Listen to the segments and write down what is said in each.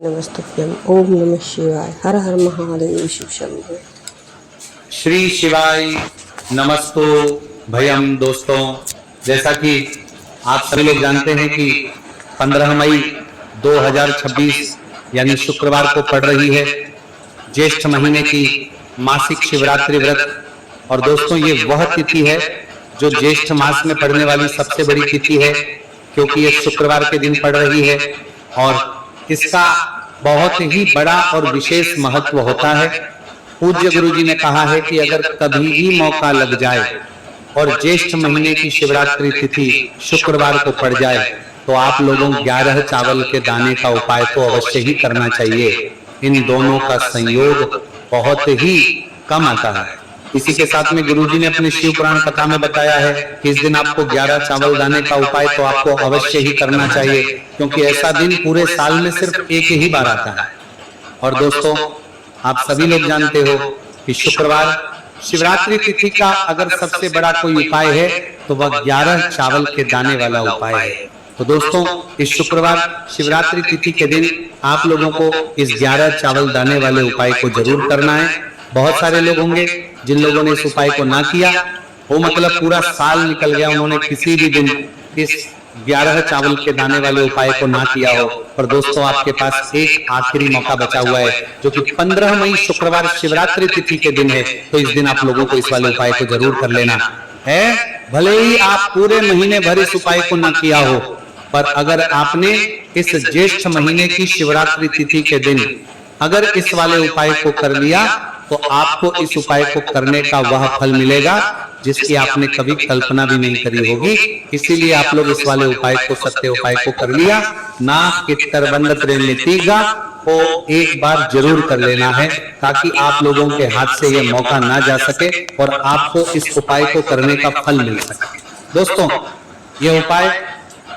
नमस्तुभ्यं। ओम नमः शिवाय। हर हर महादेव। शिव शंभो। श्री शिवाय नमस्तु भयम। दोस्तों, जैसा कि आप सभी लोग जानते हैं कि 15 मई 2026 यानी शुक्रवार को पड़ रही है ज्येष्ठ महीने की मासिक शिवरात्रि व्रत। और दोस्तों, ये वह तिथि है जो ज्येष्ठ मास में पड़ने वाली सबसे बड़ी तिथि है, क्योंकि ये शुक्रवार के दिन पड़ रही है और इसका बहुत ही बड़ा और विशेष महत्व होता है। पूज्य गुरु जी ने कहा है कि अगर कभी भी मौका लग जाए और ज्येष्ठ महीने की शिवरात्रि तिथि शुक्रवार को पड़ जाए तो आप लोगों 11 चावल के दाने का उपाय तो अवश्य ही करना चाहिए। इन दोनों का संयोग बहुत ही कम आता है। इसी के साथ में गुरुजी ने अपने शिव पुराण कथा में बताया है कि इस दिन आपको 11 चावल दाने का उपाय तो आपको अवश्य ही करना चाहिए, क्योंकि ऐसा दिन पूरे साल में सिर्फ एक ही बार आता है। और दोस्तों, आप सभी लोग जानते हो कि शुक्रवार शिवरात्रि तिथि का अगर सबसे बड़ा कोई उपाय है तो वह 11 चावल के दाने वाला उपाय है। तो दोस्तों, इस शुक्रवार शिवरात्रि तिथि के दिन आप लोगों को इस 11 चावल दाने वाले उपाय को जरूर करना है। बहुत सारे लोग होंगे जिन लोगों ने इस उपाय को ना किया वो मतलब पूरा साल निकल गया, उन्होंने किसी भी दिन इस 11 चावल के दाने वाले उपाय को ना किया हो। पर दोस्तों, आपके पास एक आखिरी मौका बचा हुआ है जो कि 15 मई शुक्रवार शिवरात्रि तिथि के दिन है। तो इस दिन आप लोगों को इस वाले उपाय को जरूर कर लेना है। भले ही आप पूरे महीने भर इस उपाय को ना किया हो, पर अगर आपने इस ज्येष्ठ महीने की शिवरात्रि तिथि के दिन अगर इस वाले उपाय को कर लिया तो आपको इस उपाय को करने का वह फल मिलेगा जिसकी आपने कभी कल्पना भी नहीं करी होगी। इसीलिए आप लोग इस वाले उपाय को, सत्य उपाय को कर लिया ना कितर बंद प्रेमितिगा को एक बार जरूर कर लेना है, ताकि आप लोगों के हाथ से यह मौका ना जा सके और आपको इस उपाय को करने का फल मिल सके। दोस्तों, यह उपाय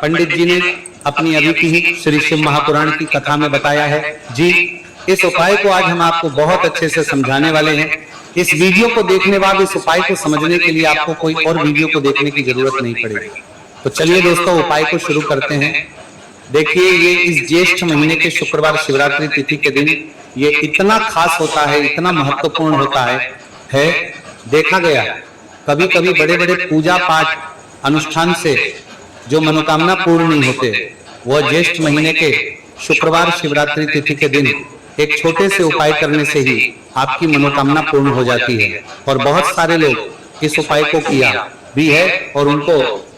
पंडित जी ने अपनी अभी की ही श्री शिव महापुराण की कथा में बताया है। जी, इस उपाय को आज हम आपको बहुत अच्छे से समझाने वाले हैं। इस वीडियो को देखने बाद इस उपाय को समझने के लिए आपको कोई और वीडियो को देखने की जरूरत नहीं पड़ेगी। तो चलिए दोस्तों, उपाय को शुरू करते हैं। देखिए, ये इस ज्येष्ठ महीने के शुक्रवार शिवरात्रि तिथि के दिन ये इतना खास होता है, इतना महत्वपूर्ण होता है। देखा गया कभी कभी बड़े बड़े पूजा पाठ अनुष्ठान से जो मनोकामना पूर्ण नहीं होते, वह ज्येष्ठ महीने के शुक्रवार शिवरात्रि तिथि के दिन एक छोटे से उपाय करने से ही आपकी मनोकामना पूर्ण हो जाती है। और बहुत सारे लोग इस उपाय को किया भी है और उनको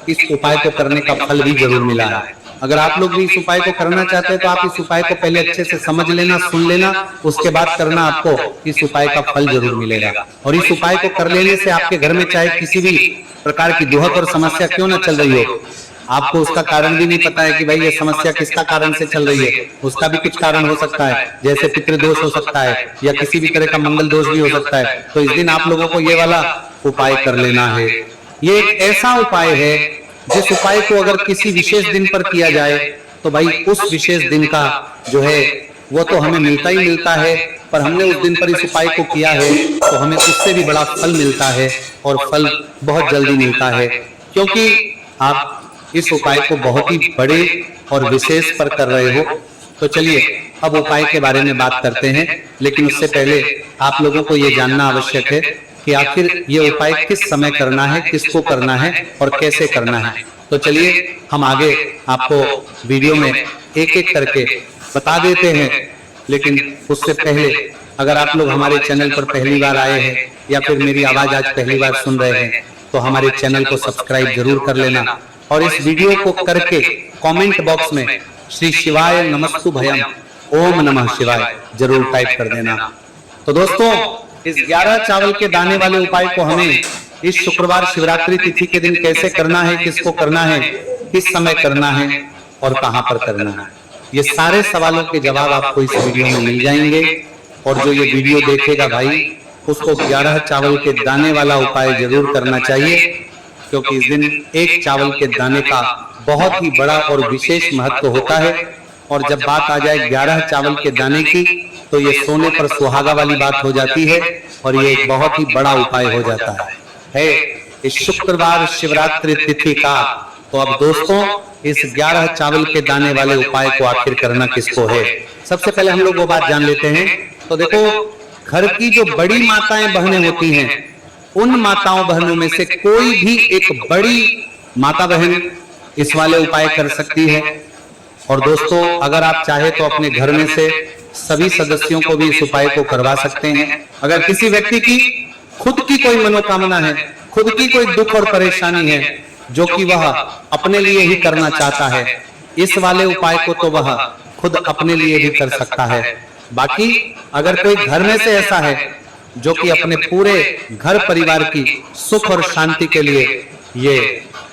इस उपाय को करने का फल भी जरूर मिला है। अगर आप लोग भी इस उपाय को करना चाहते हैं तो आप इस उपाय को पहले अच्छे से समझ लेना, सुन लेना, उसके बाद करना, आपको इस उपाय का फल जरूर मिलेगा। और इस उपाय को कर लेने से आपके घर में चाहे किसी भी प्रकार की दुहक और समस्या क्यों ना चल रही हो, आपको उसका कारण भी नहीं पता है कि भाई ये समस्या किसका कारण से चल रही है, उसका भी कुछ कारण हो सकता है, जैसे पितृदोष हो सकता है या किसी भी तरह का मंगल दोष भी हो सकता है। तो इस दिन आप लोगों को ये वाला उपाय कर लेना है। ये एक ऐसा उपाय है जिस उपाय को अगर किसी विशेष दिन पर किया जाए तो भाई उस विशेष दिन का जो है वो तो हमें मिलता ही मिलता है, पर हमने उस दिन पर इस उपाय को किया है तो हमें उससे भी बड़ा फल मिलता है और फल बहुत जल्दी मिलता है, क्योंकि आप इस उपाय को बहुत ही बड़े और विशेष पर कर रहे हो। तो चलिए अब उपाय के बारे में बात करते हैं, लेकिन उससे पहले आप लोगों को यह जानना आवश्यक है कि आखिर ये उपाय किस समय करना है, किसको करना है और कैसे करना है। तो चलिए हम आगे आपको वीडियो में एक एक करके बता देते हैं। लेकिन उससे पहले अगर आप लोग हमारे चैनल पर पहली बार आए हैं या फिर मेरी आवाज आज पहली बार सुन रहे हैं तो हमारे चैनल को सब्सक्राइब जरूर कर लेना और इस वीडियो को करके कमेंट बॉक्स में श्री शिवाय नमस्तु भयम ओम नमः शिवाय जरूर टाइप कर देना। तो दोस्तों, इस 11 चावल के दाने वाले उपाय को हमें इस शुक्रवार शिवरात्रि तिथि के दिन कैसे करना है, किसको करना है, किस समय करना है और कहां पर करना है, ये सारे सवालों के जवाब आपको इस वीडियो में मिल जाएंगे। और जो ये वीडियो देखेगा भाई, उसको 11 चावल के दाने वाला उपाय जरूर करना चाहिए, क्योंकि इस दिन एक चावल के दाने का बहुत ही बड़ा और विशेष महत्व होता है। और जब बात आ जाए 11 चावल के दाने की तो ये सोने पर सुहागा वाली बात हो जाती है और ये एक बहुत ही बड़ा उपाय हो जाता है इस शुक्रवार शिवरात्रि तिथि का। तो अब दोस्तों, इस 11 चावल के दाने वाले उपाय को आखिर करना किसको है, सबसे पहले हम लोग वो बात जान लेते हैं। तो देखो, घर की जो बड़ी माताएं बहनें होती हैं, उन माताओं बहनों में से कोई भी एक बड़ी माता बहन इस वाले उपाय कर सकती है। और दोस्तों, अगर आप चाहे तो अपने घर में से सभी सदस्यों को भी इस उपाय को करवा सकते हैं। अगर किसी व्यक्ति की खुद की कोई मनोकामना है, खुद की कोई दुख और परेशानी है जो कि वह अपने लिए ही करना चाहता है, इस वाले उपाय को तो वह खुद अपने लिए भी कर सकता है। बाकी अगर कोई घर में से ऐसा है जो कि अपने पूरे घर परिवार की सुख और शांति के लिए ये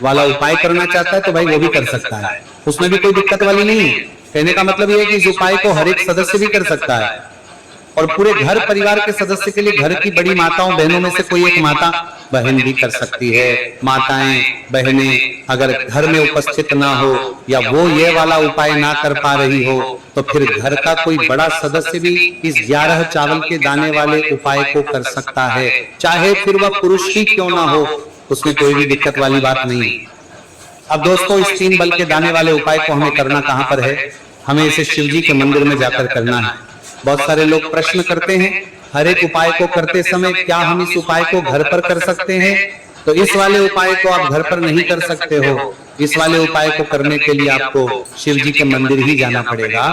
वाला उपाय करना चाहता है, तो भाई वो भी कर सकता है, उसमें भी कोई दिक्कत वाली नहीं है। कहने का मतलब ये है कि इस उपाय को हर एक सदस्य भी कर सकता है, और पूरे घर परिवार के सदस्य के लिए घर की बड़ी माताओं बहनों में से कोई एक माता बहन भी कर सकती है। माताएं बहनें अगर घर में उपस्थित ना हो या वो ये वाला उपाय ना कर पा रही हो, तो फिर घर का कोई बड़ा सदस्य भी इस 11 चावल के दाने वाले उपाय को कर सकता है, चाहे फिर वह पुरुष ही क्यों ना हो, उसमें कोई भी दिक्कत वाली बात नहीं। अब दोस्तों, इस 3 बल के दाने वाले उपाय को हमें करना कहां पर है? हमें इसे शिव जी के मंदिर में जाकर करना है। बहुत सारे लोग प्रश्न करते हैं, हर एक उपाय को करते समय क्या हम इस उपाय को घर पर कर सकते हैं? तो इस वाले उपाय को आप घर पर नहीं कर सकते हो। इस वाले उपाय को करने के लिए आपको शिव जी के मंदिर ही जाना पड़ेगा।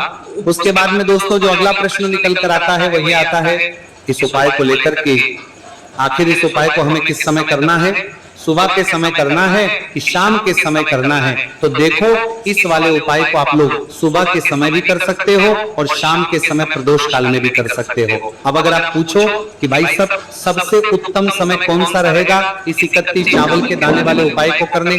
उसके बाद में दोस्तों, जो अगला प्रश्न निकल कर आता है वही आता है इस उपाय को लेकर के, आखिर इस उपाय को हमें किस समय करना है? सुबह के समय करना है कि शाम के समय करना है? तो देखो, इस वाले उपाय को आप लोग सुबह के समय भी कर सकते हो और शाम के समय प्रदोष काल में भी कर सकते हो। अब अगर आप पूछो कि भाई सबसे उत्तम समय कौन सा रहेगा इस 31 चावल के दाने वाले उपाय को करने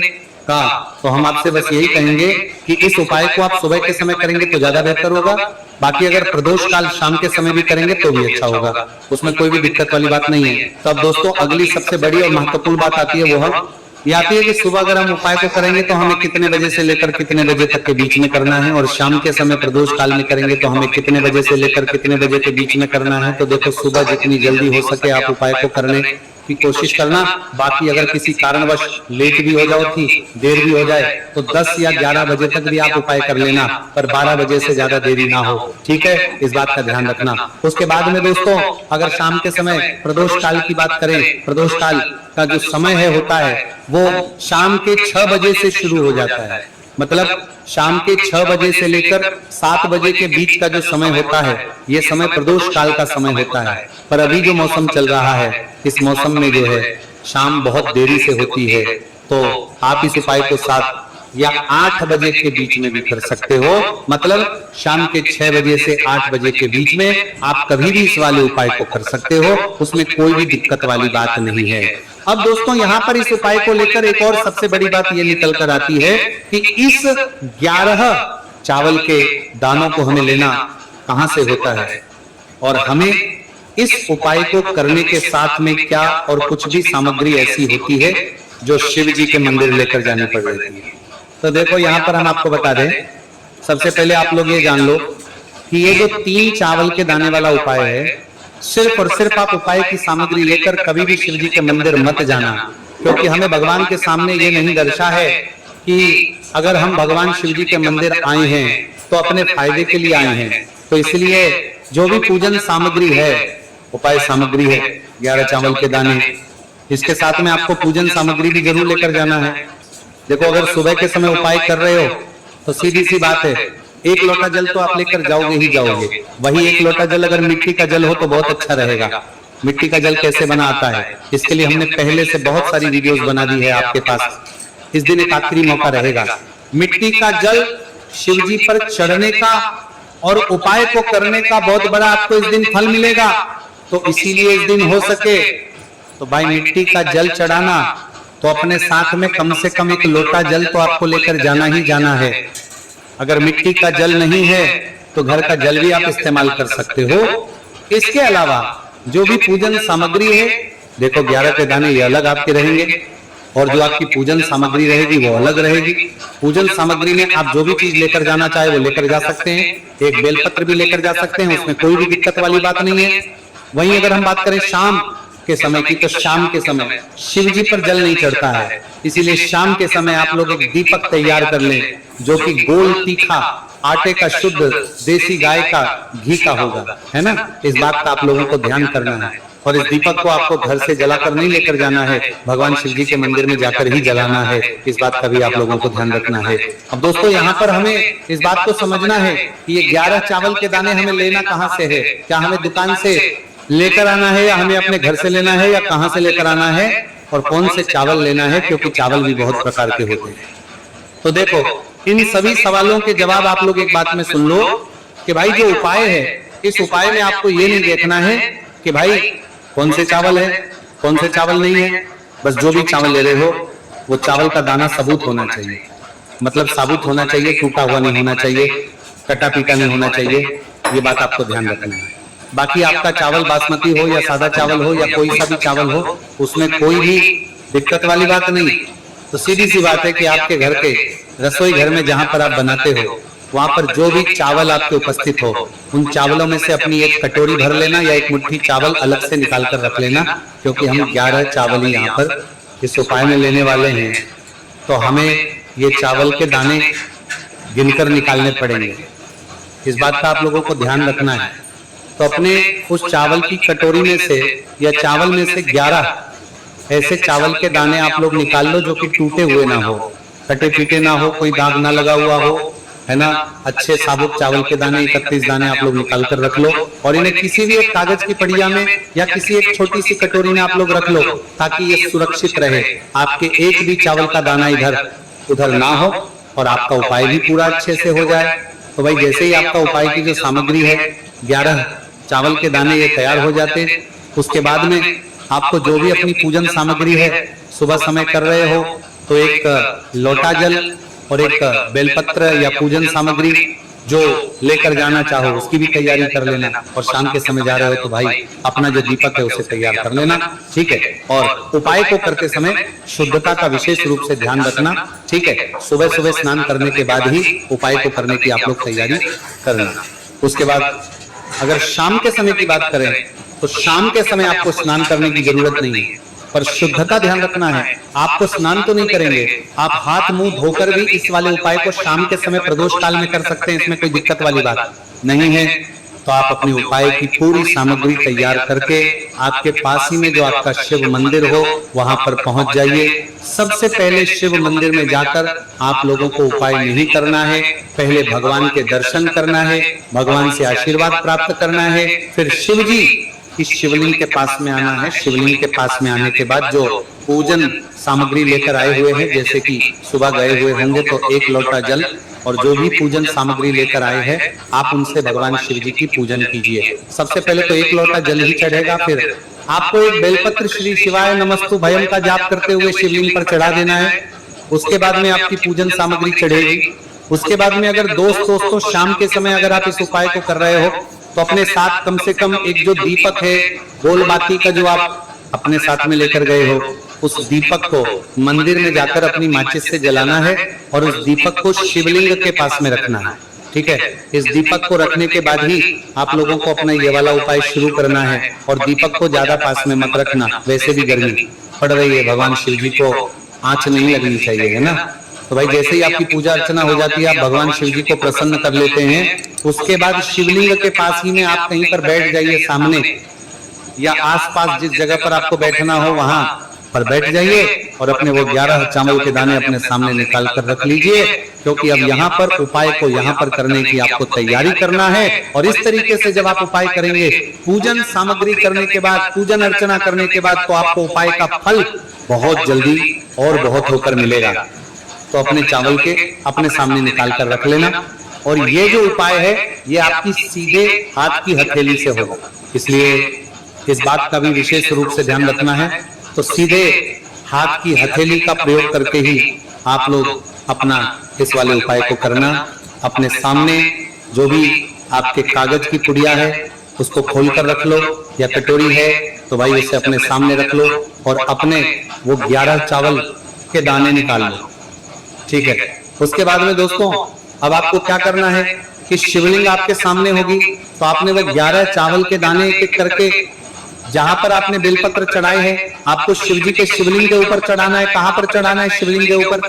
का, तो हम आपसे बस यही कहेंगे कि इस उपाय को आप सुबह के समय करेंगे तो ज्यादा बेहतर होगा। बाकी अगर प्रदोष काल शाम के समय भी करेंगे तो भी अच्छा होगा, उसमें कोई भी दिक्कत वाली बात नहीं है। तो अब दोस्तों, अगली सबसे बड़ी और महत्वपूर्ण बात आती है, वो ये आती है कि सुबह अगर हम उपाय को करेंगे तो हमें कितने बजे से लेकर कितने बजे तक के बीच में करना है, और शाम के समय प्रदोष काल में करेंगे तो हमें कितने बजे से लेकर कितने बजे के बीच में करना है। तो देखो, सुबह जितनी जल्दी हो सके आप उपाय को करने की कोशिश करना। बाकी अगर किसी कारणवश लेट भी हो जाओ, थी देर भी हो जाए, तो 10 या 11 बजे तक भी आप उपाय कर लेना, पर 12 बजे से ज्यादा देरी ना हो, ठीक है? इस बात का ध्यान रखना। उसके बाद में दोस्तों, अगर शाम के समय प्रदोष काल की बात करें, प्रदोष काल का जो समय है होता है वो शाम के 6 बजे से शुरू हो जाता है। मतलब शाम के 6 बजे से लेकर 7 बजे के बीच का जो समय होता है, ये समय प्रदोष काल का समय होता है। पर अभी जो मौसम चल रहा है, इस मौसम में जो है शाम बहुत देरी से होती है, तो आप इस उपाय को 7 या 8 बजे के बीच में भी कर सकते हो। मतलब शाम के 6 बजे से 8 बजे के बीच में आप कभी भी इस वाले उपाय को कर सकते हो, उसमें कोई भी दिक्कत वाली बात नहीं है। अब दोस्तों, यहाँ पर इस उपाय को लेकर एक और सबसे बड़ी बात ये निकल कर आती है कि इस 11 चावल के दानों को हमें लेना कहां से होता है, और हमें इस उपाय को करने के साथ में क्या और कुछ भी सामग्री ऐसी होती है जो शिव जी के मंदिर लेकर जानी पड़ रही है। तो देखो, यहाँ पर हम आपको बता दें, सबसे पहले आप लोग ये जान लो कि ये जो 3 चावल के दाने वाला उपाय है, सिर्फ और सिर्फ आप उपाय की सामग्री लेकर कभी भी शिव जी के मंदिर मत जाना, क्योंकि हमें भगवान के सामने ये नहीं दर्शा है कि अगर हम भगवान शिव जी के मंदिर आए हैं तो अपने फायदे के लिए आए हैं। तो इसलिए जो भी पूजन सामग्री है, उपाय सामग्री है 11 चावल के दाने, इसके साथ में आपको पूजन सामग्री भी जरूर लेकर जाना है। देखो, अगर सुबह के समय उपाय कर रहे हो तो सीधी सी बात है, 1 लोटा जल तो आप लेकर जाओगे ही जाओगे। वही 1 लोटा जल अगर मिट्टी का जल हो तो बहुत अच्छा रहेगा। मिट्टी का जल कैसे बना आता है, इसके लिए हमने पहले से बहुत सारी वीडियोस बना दी है आपके पास। इस दिन एक आखिरी मौका रहेगा, मिट्टी का जल शिव जी पर चढ़ने का और उपाय को करने का बहुत बड़ा आपको इस दिन फल मिलेगा। तो इसीलिए इस दिन हो सके तो भाई मिट्टी का जल चढ़ाना, तो अपने साथ में कम से कम 1 लोटा जल तो आपको लेकर जाना ही जाना है। अगर मिट्टी का जल नहीं है तो घर का जल भी आप इस्तेमाल कर सकते हो। इसके अलावा जो भी पूजन सामग्री है, देखो 11 के दाने ये अलग आपके रहेंगे, और जो आपकी पूजन सामग्री रहेगी वो अलग रहेगी। पूजन सामग्री में आप जो भी चीज लेकर जाना चाहे वो लेकर जा सकते हैं। एक बेलपत्र भी लेकर जा सकते हैं, उसमें कोई भी दिक्कत वाली बात नहीं है। वहीं अगर हम बात करें शाम के समय की, तो शाम के समय शिव जी पर जल नहीं चढ़ता है, इसीलिए शाम के समय आप लोग एक दीपक तैयार कर लें जो कि गोल तीखा आटे का शुद्ध देसी गाय का घी का होगा, है ना। इस बात का आप लोगों को ध्यान करना है। और इस दीपक को आपको घर से जलाकर नहीं लेकर जाना है, भगवान शिव जी के मंदिर में जाकर ही जलाना है। इस बात का भी आप लोगों को ध्यान रखना है। अब दोस्तों यहाँ पर हमें इस बात को समझना है कि ये 11 चावल के दाने हमें लेना कहाँ से है। क्या हमें दुकान से लेकर आना है, या हमें अपने घर से लेना है, या कहाँ से लेकर आना है, और कौन से चावल लेना है, क्योंकि चावल भी बहुत प्रकार के होते हैं। तो देखो, इन सभी सवालों के जवाब आप लोग एक बात में सुन लो कि भाई जो उपाय है, इस उपाय में आपको ये नहीं देखना है कि भाई कौन से चावल है, कौन से चावल नहीं है। बस जो भी चावल ले रहे हो वो चावल का दाना सबूत होना चाहिए, मतलब साबुत होना चाहिए, टूटा हुआ नहीं होना चाहिए, कटा पीटा नहीं होना चाहिए। ये बात आपको ध्यान रखना है। बाकी आपका चावल बासमती हो या सादा चावल हो या कोई सा भी चावल हो, उसमें कोई भी दिक्कत वाली बात नहीं। तो सीधी सी बात है कि आपके घर के रसोई घर में जहां पर आप बनाते हो, वहां पर जो भी चावल आपके उपस्थित हो, उन चावलों में से अपनी एक कटोरी भर लेना या एक मुट्ठी चावल अलग से निकाल कर रख लेना, क्योंकि हम 11 चावल ही यहाँ पर इस उपाय में लेने वाले हैं। तो हमें ये चावल के दाने गिनकर निकालने पड़ेंगे। इस बात का आप लोगों को ध्यान रखना है। तो अपने उस चावल की कटोरी में से या चावल में से 11 ऐसे चावल के दाने आप लोग निकाल लो जो कि टूटे हुए ना हो, कटे पीटे ना हो, कोई दाग ना लगा हुआ हो, है ना। अच्छे साबुत चावल के दाने 31 दाने आप लोग निकाल कर रख लो, और इन्हें किसी भी एक कागज की पड़िया में या किसी एक छोटी सी कटोरी में आप लोग रख लो, ताकि ये सुरक्षित रहे, आपके एक भी चावल का दाना इधर उधर ना हो, और आपका उपाय भी पूरा अच्छे से हो जाए। तो भाई जैसे ही आपका उपाय की जो सामग्री है, 11 चावल के दाने ये तैयार हो जाते, उसके बाद में आपको जो भी अपनी पूजन सामग्री है, सुबह समय कर रहे हो तो एक लोटा जल और एक बेलपत्र या पूजन सामग्री जो लेकर जाना चाहो उसकी भी तैयारी कर लेना, और शाम के समय जा रहे हो तो भाई अपना जो दीपक है उसे तैयार कर लेना, ठीक है। और उपाय को करते समय शुद्धता का विशेष रूप से ध्यान रखना, ठीक है। सुबह सुबह स्नान करने के बाद ही उपाय को करने की आप लोग तैयारी करना। उसके बाद अगर शाम के समय की बात करें तो शाम के समय आपको स्नान करने की जरूरत नहीं है, पर शुद्धता ध्यान रखना है। आपको स्नान तो नहीं करेंगे, आप हाथ मुंह धोकर भी इस वाले उपाय को शाम के समय प्रदोष काल में कर सकते हैं, इसमें कोई दिक्कत वाली बात नहीं है। तो आप अपने उपाय की पूरी सामग्री तैयार करके आपके पास ही में जो आपका शिव मंदिर हो वहां पर पहुंच जाइए। सबसे पहले शिव मंदिर में जाकर आप लोगों को उपाय नहीं करना है, पहले भगवान के दर्शन करना है, भगवान से आशीर्वाद प्राप्त करना है, फिर शिव जी इस शिवलिंग के पास में आना है। शिवलिंग के पास में आने के बाद जो पूजन सामग्री लेकर आए हुए हैं, जैसे कि सुबह गए हुए होंगे तो 1 लोटा जल, और जो भी पूजन सामग्री लेकर आए हैं आप उनसे भगवान शिव जी की पूजन कीजिए। सबसे पहले तो 1 लोटा जल ही चढ़ेगा, फिर आपको एक बेलपत्र श्री शिवाय नमस्तु भयम का जाप करते हुए शिवलिंग पर चढ़ा देना है। उसके बाद में आपकी पूजन सामग्री चढ़ेगी। उसके बाद में अगर दोस्तों शाम के समय अगर आप इस उपाय को कर रहे हो तो अपने साथ कम से कम एक जो दीपक है गोल बाती का जो आप अपने साथ में लेकर गए हो, उस दीपक को मंदिर में जाकर अपनी माचिस से जलाना है और उस दीपक को शिवलिंग के पास में रखना है, ठीक है। इस दीपक को रखने के बाद ही आप लोगों को अपना ये वाला उपाय शुरू करना है, और दीपक को ज्यादा पास में मत रखना, वैसे भी गर्मी पड़ रही है, भगवान शिव जी को आंच नहीं लगनी चाहिए, है ना। तो भाई जैसे ही आपकी पूजा अर्चना हो जाती है, आप भगवान शिव जी को प्रसन्न कर लेते हैं, उसके बाद शिवलिंग के पास ही में आप कहीं पर बैठ जाइए, सामने या आसपास जिस जगह पर आपको बैठना हो वहां पर बैठ जाइए, और अपने वो 11 चावल के दाने अपने सामने निकाल कर रख लीजिए, क्योंकि अब यहाँ पर उपाय को यहाँ पर करने की आपको तैयारी करना है। और इस तरीके से जब आप उपाय करेंगे, पूजन सामग्री करने के बाद, पूजन अर्चना करने के बाद, तो आपको उपाय का फल बहुत जल्दी और बहुत होकर मिलेगा। तो अपने चावल के अपने सामने निकाल कर रख लेना, और ये जो उपाय है ये आपकी सीधे हाथ की हथेली से होगा, इसलिए इस बात का भी विशेष रूप से ध्यान रखना है। तो सीधे हाथ की हथेली का प्रयोग करके ही आप लोग अपना इस वाले उपाय को करना। अपने सामने जो भी आपके कागज की पुड़िया है उसको खोल कर रख लो, या कटोरी है तो भाई उसे अपने सामने रख लो, और अपने वो 11 चावल के दाने निकाल लो, ठीक है। उसके बाद में दोस्तों अब आपको क्या करना है कि शिवलिंग आपके सामने होगी, तो आपने वो 11 चावल के दाने एक एक करके जहां पर आपने बेलपत्र चढ़ाए हैं आपको शिव जी के शिवलिंग के ऊपर चढ़ाना है। कहां पर चढ़ाना है? शिवलिंग के ऊपर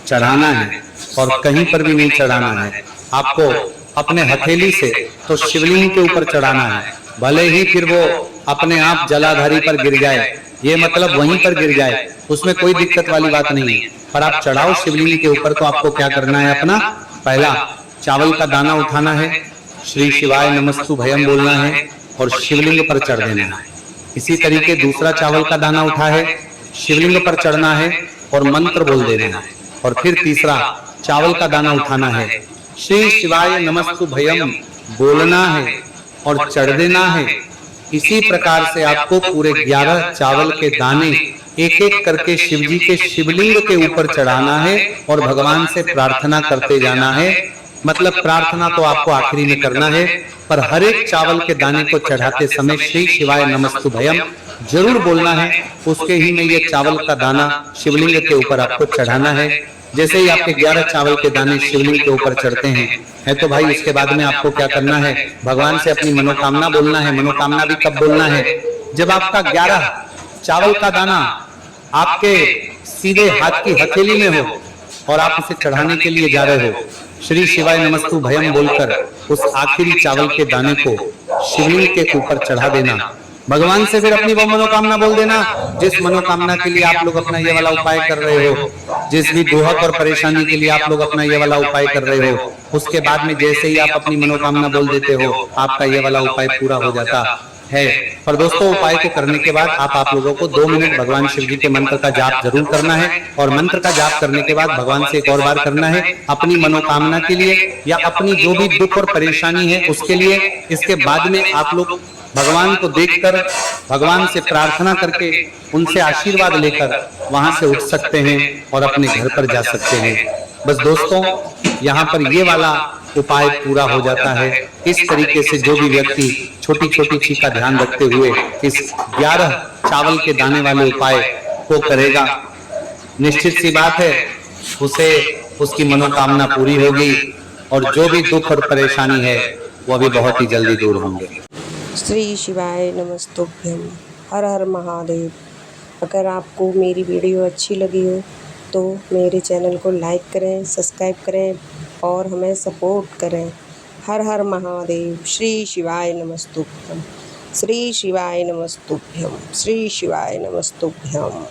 चढ़ाना है, और कहीं पर भी नहीं चढ़ाना है। आपको अपने हथेली से तो शिवलिंग के ऊपर चढ़ाना है, भले ही फिर वो अपने आप जलाधारी पर गिर जाए, ये मतलब वहीं पर गिर जाए, उसमें कोई दिक्कत वाली बात नहीं है। पर आप चढ़ाओ शिवलिंग के ऊपर तो आपको क्या करना है, अपना पहला चावल का दाना उठाना है, श्री शिवाय नमस्तु भयम बोलना है और शिवलिंग पर चढ़ देना है। इसी तरीके दूसरा चावल का दाना उठा है, शिवलिंग पर चढ़ना है और मंत्र बोल देना है। और फिर तीसरा चावल का दाना उठाना है, श्री शिवाय नमस्तु भयम बोलना है और चढ़ देना है। इसी प्रकार से आपको पूरे 11 चावल के दाने एक एक करके शिव जी के शिवलिंग के ऊपर चढ़ाना है और भगवान से प्रार्थना करते जाना है। मतलब प्रार्थना तो आपको आखिरी में करना है, पर हर एक चावल के दाने को चढ़ाते समय श्री शिवाय नमस्तु भयम जरूर बोलना है। उसके ही में ये चावल का दाना शिवलिंग के ऊपर आपको चढ़ाना है। जैसे ही आपके 11 चावल के दाने शिवलिंग के ऊपर चढ़ते हैं है तो भाई इसके बाद में आपको क्या करना है, भगवान से अपनी मनोकामना बोलना है। मनोकामना भी कब बोलना है, जब आपका 11 चावल का दाना आपके सीधे हाथ की हथेली में हो और आप उसे चढ़ाने के लिए जा रहे हो। श्री शिवाय नमस्तु भयम बोलकर उस आखिरी चावल के दाने को शिवलिंग के ऊपर चढ़ा देना। भगवान से फिर अपनी वो मनोकामना बोल देना जिस मनोकामना के लिए आप लोग अपना ये वाला उपाय कर रहे हो, जिस भी दुहक और परेशानी के लिए आप लोग अपना ये वाला उपाय कर रहे हो। उसके बाद में जैसे ही आप अपनी मनोकामना बोल देते हो, आपका ये वाला उपाय पूरा हो जाता है। पर दोस्तों, उपाय को करने के बाद आप लोगों को 2 मिनट भगवान शिव जी के मंत्र का जाप जरूर करना है। और मंत्र का जाप करने के बाद भगवान से एक और बार करना है अपनी मनोकामना के लिए या अपनी जो भी दुख और परेशानी है उसके लिए। इसके बाद में आप लोग भगवान को देखकर भगवान से प्रार्थना करके उनसे आशीर्वाद लेकर वहां से उठ सकते हैं और अपने घर पर जा सकते हैं। बस दोस्तों, यहाँ पर ये वाला उपाय पूरा हो जाता है। इस तरीके से जो भी व्यक्ति छोटी छोटी चीज का ध्यान रखते हुए इस 11 चावल के दाने वाले उपाय को करेगा, निश्चित सी बात है उसे उसकी मनोकामना पूरी होगी और जो भी दुख और परेशानी है वो भी बहुत ही जल्दी दूर होंगे। श्री शिवाय नमस्तुभ्यम। हर हर महादेव। अगर आपको मेरी वीडियो अच्छी लगी हो तो मेरे चैनल को लाइक करें, सब्सक्राइब करें और हमें सपोर्ट करें। हर हर महादेव। श्री शिवाय नमस्तुभ्यम। श्री शिवाय नमस्तुभ्यम। श्री शिवाय नमस्तुभ्यम।